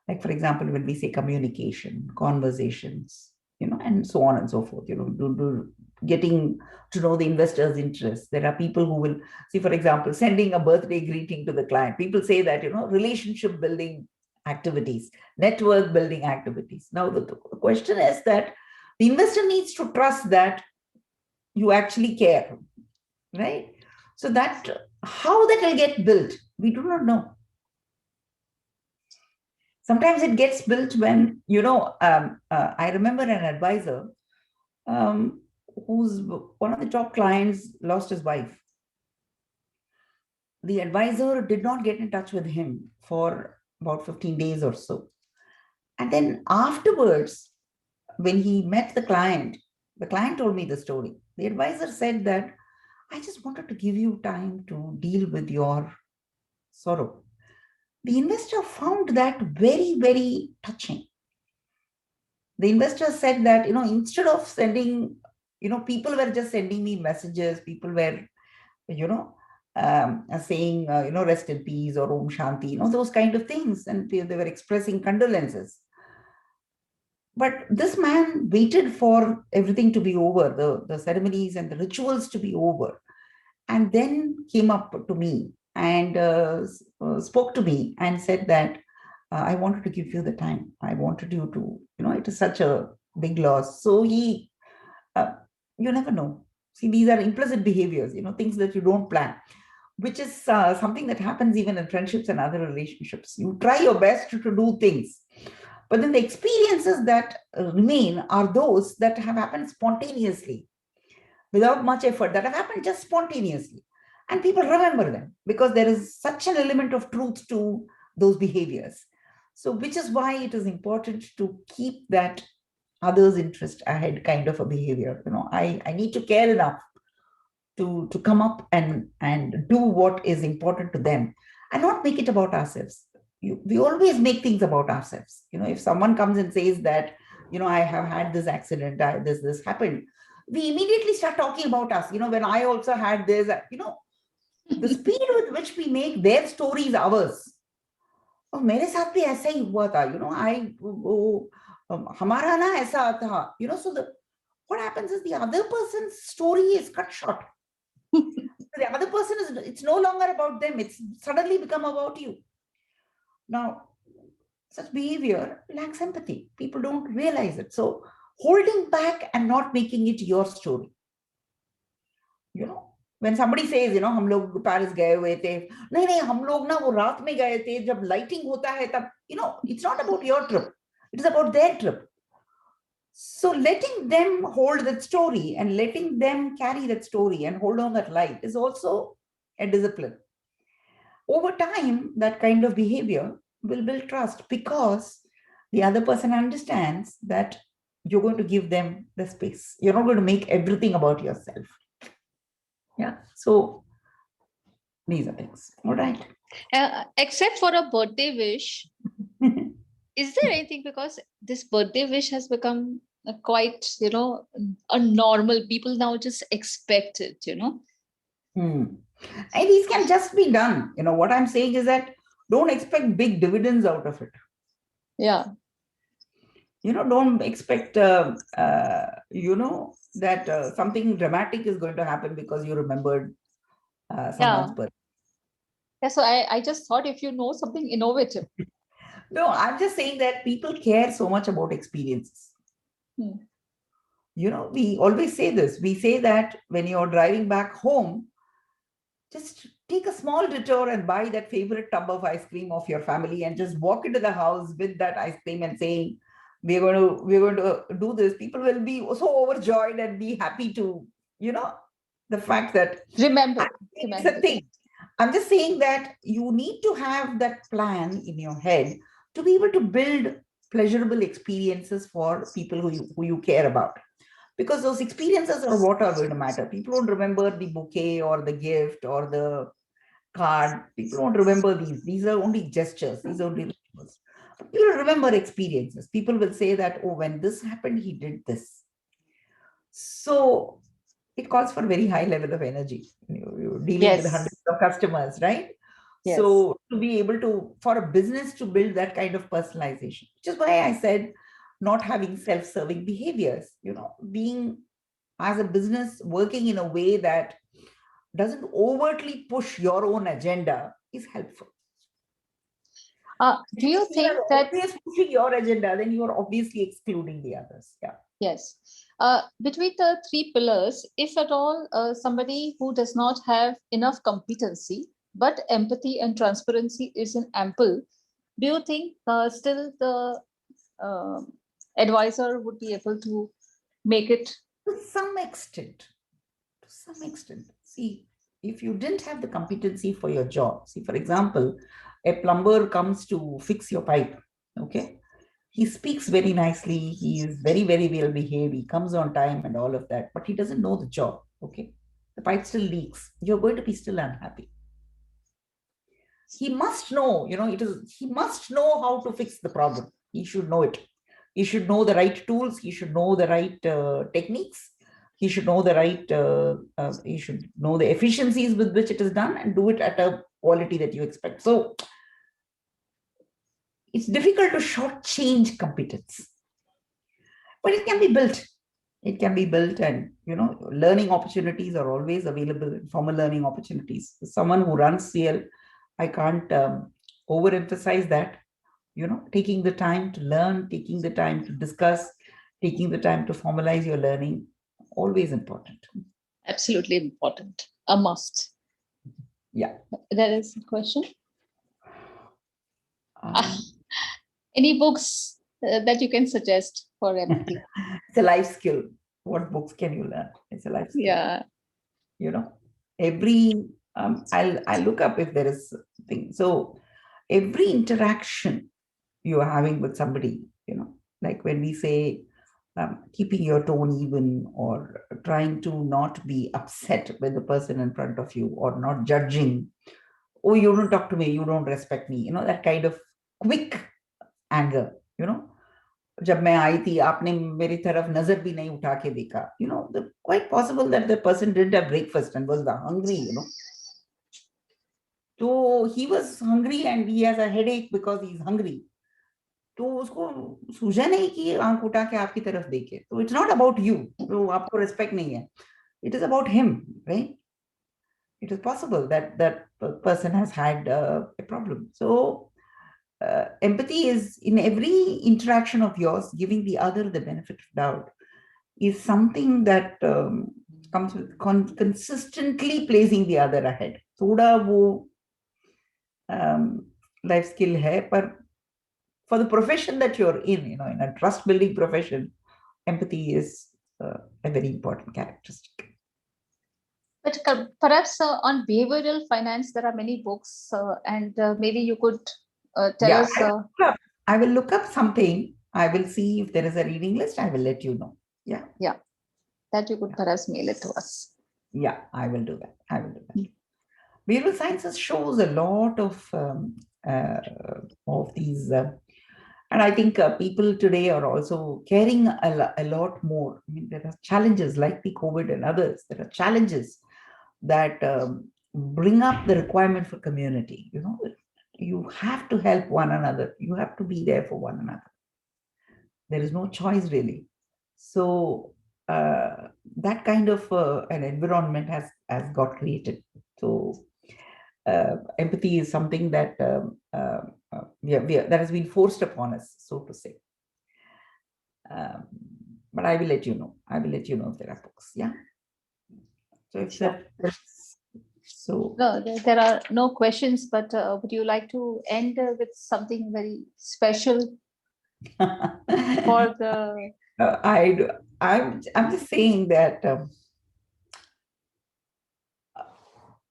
Like, for example, when we say communication, conversations, and so on and so forth, getting to know the investor's interest. There are people who will see, for example, sending a birthday greeting to the client. People say that, relationship building activities, network building activities. Now, the question is that the investor needs to trust that you actually care, right? So that how that will get built, we do not know. Sometimes it gets built when, I remember an advisor who's one of the top clients lost his wife. The advisor did not get in touch with him for about 15 days or so. And then afterwards, when he met the client told me the story. The advisor said that, I just wanted to give you time to deal with your sorrow. The investor found that very, very touching. The investor said that, instead of sending, people were just sending me messages, people were, saying, rest in peace or Om Shanti, those kind of things. And they were expressing condolences. But this man waited for everything to be over, the ceremonies and the rituals to be over, and then came up to me and spoke to me and said that, I wanted to give you the time. I wanted you to, it is such a big loss. So you never know. See, these are implicit behaviors, things that you don't plan, which is something that happens even in friendships and other relationships. You try your best to do things, but then the experiences that remain are those that have happened spontaneously, without much effort, that have happened just spontaneously. And people remember them because there is such an element of truth to those behaviors. So, which is why it is important to keep that others' interest ahead kind of a behavior. I need to care enough to come up and do what is important to them and not make it about ourselves. We always make things about ourselves. If someone comes and says that, I have had this accident, this happened, we immediately start talking about us. When I also had this, the speed with which we make their stories ours. Oh, मेरे साथ भी ऐसा ही हुआ था. हमारा ना ऐसा था. So what happens is the other person's story is cut short. The other person it's no longer about them. It's suddenly become about you. Now, such behavior lacks empathy. People don't realize it. So holding back and not making it your story. When somebody says, हम लोग Paris गए हुए थे, नहीं हम लोग ना वो रात में गए थे, जब lighting होता है तब, it's not about your trip. It is about their trip. So letting them hold that story and letting them carry that story and hold on that light is also a discipline. Over time, that kind of behavior will build trust because the other person understands that you're going to give them the space. You're not going to make everything about yourself. Yeah. So these are things. All right. Except for a birthday wish, is there anything, because this birthday wish has become quite, a normal, people now just expect it, And these can just be done. What I'm saying is that don't expect big dividends out of it. Yeah. Don't expect, that something dramatic is going to happen because you remembered someone's birthday. Yeah, so I just thought if you know something innovative. No, I'm just saying that people care so much about experiences. We always say this. We say that when you're driving back home, just take a small detour and buy that favorite tub of ice cream of your family and just walk into the house with that ice cream and saying, we're going to do this. People will be so overjoyed and be happy to, the fact that remember. It's a thing. I'm just saying that you need to have that plan in your head to be able to build pleasurable experiences for people who you care about. Because those experiences are what are going to matter. People don't remember the bouquet or the gift or the card. People don't remember these. These are only gestures. These are only rituals. People remember experiences. People will say that, oh, when this happened, he did this. So it calls for a very high level of energy. You're dealing with hundreds of customers, right? Yes. So to be able to, for a business to build that kind of personalization, which is why I said not having self-serving behaviors, being as a business working in a way that doesn't overtly push your own agenda is helpful. Do you think that if you're pushing your agenda, then you are obviously excluding the others? Yeah. Yes. Between the three pillars, if at all somebody who does not have enough competency, but empathy and transparency isn't ample, do you think still the advisor would be able to make it? To some extent. To some extent. See, if you didn't have the competency for your job, see, for example, a plumber comes to fix your pipe, okay? He speaks very nicely. He is very, very well behaved. He comes on time and all of that, but he doesn't know the job, okay? The pipe still leaks. You're going to be still unhappy. He must know, he must know how to fix the problem. He should know it. He should know the right tools. He should know the right techniques. He should know the right, he should know the efficiencies with which it is done and do it at a quality that you expect. So it's difficult to shortchange competence, but it can be built. It can be built, and learning opportunities are always available. Formal learning opportunities. Someone who runs CL, I can't overemphasize that. Taking the time to learn, taking the time to discuss, taking the time to formalize your learning, always important. Absolutely important. A must. Yeah. There is a question. Um, Any books that you can suggest for empathy? it's a life skill. What books can you learn? It's a life skill. Yeah. You know, every I'll look up if there is thing. So every interaction you are having with somebody, you know, like when we say keeping your tone even, or trying to not be upset with the person in front of you, or not judging. Oh, you don't talk to me, you don't respect me, you know, that kind of quick anger, you know. जब मैं आई थी आपने मेरी तरफ नजर भी नहीं उठा के देखा, you know, the quite possible that the person didn't have breakfast and was hungry, you know. So he was hungry and he has a headache because he's hungry. तो उसको सूझा नहीं कि आंख उठा के आपकी तरफ देखे. तो it's not about you, तो आपको respect नहीं है. It is about him, right? It is possible that that person has had a problem. So empathy is in every interaction of yours, giving the other the benefit of doubt is something that comes with consistently placing the other ahead. थोड़ा वो life skill है, पर for the profession that you're in, you know, in a trust building profession, empathy is a very important characteristic. But perhaps on behavioral finance, there are many books, and maybe you could tell Yeah, us. I will look up something. I will see if there is a reading list. I will let you know. Yeah. Yeah, that you could perhaps mail it to us. Yeah, I will do that. I will do that. Behavioral sciences shows a lot of these, and I think people today are also caring a lot more. I mean, there are challenges like the COVID and others. There are challenges that bring up the requirement for community. You know, you have to help one another. You have to be there for one another. There is no choice really. So that kind of an environment has got created. So empathy is something that that has been forced upon us, so to say. But I will let you know. I will let you know if there are books. Yeah. So if Sure. so No, there are no questions, but would you like to end with something very special for the? I'm just saying that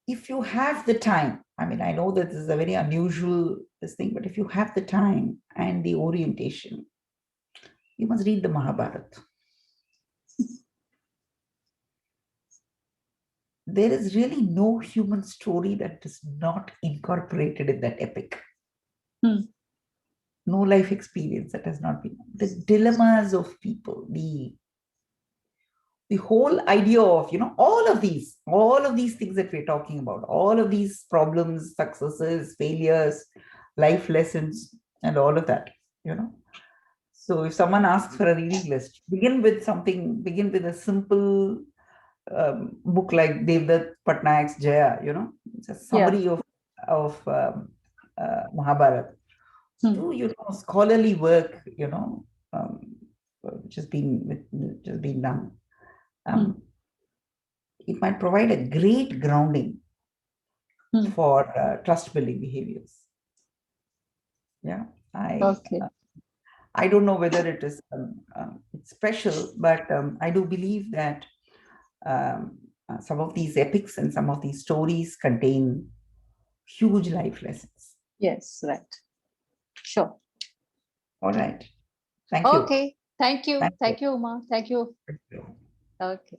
if you have the time, I mean, I know that this is a very unusual thing, but if you have the time and the orientation, you must read the Mahabharata. There is really no human story that is not incorporated in that epic. No life experience that has not been. The dilemmas of people, the whole idea of, you know, all of these things that we're talking about, all of these problems, successes, failures, life lessons, and all of that, you know. So if someone asks for a reading list, begin with a simple book like Devdutt Patnaik's Jaya, you know, it's a summary of Mahabharata. Do, you know, scholarly work, you know, which has been done. It might provide a great grounding for trust building behaviors. Yeah, I don't know whether it is it's special, but I do believe that some of these epics and some of these stories contain huge life lessons. Yes, right. Sure. All right. Thank you. Okay. Thank you. Thank you, Uma. Thank you. Thank you. Okay.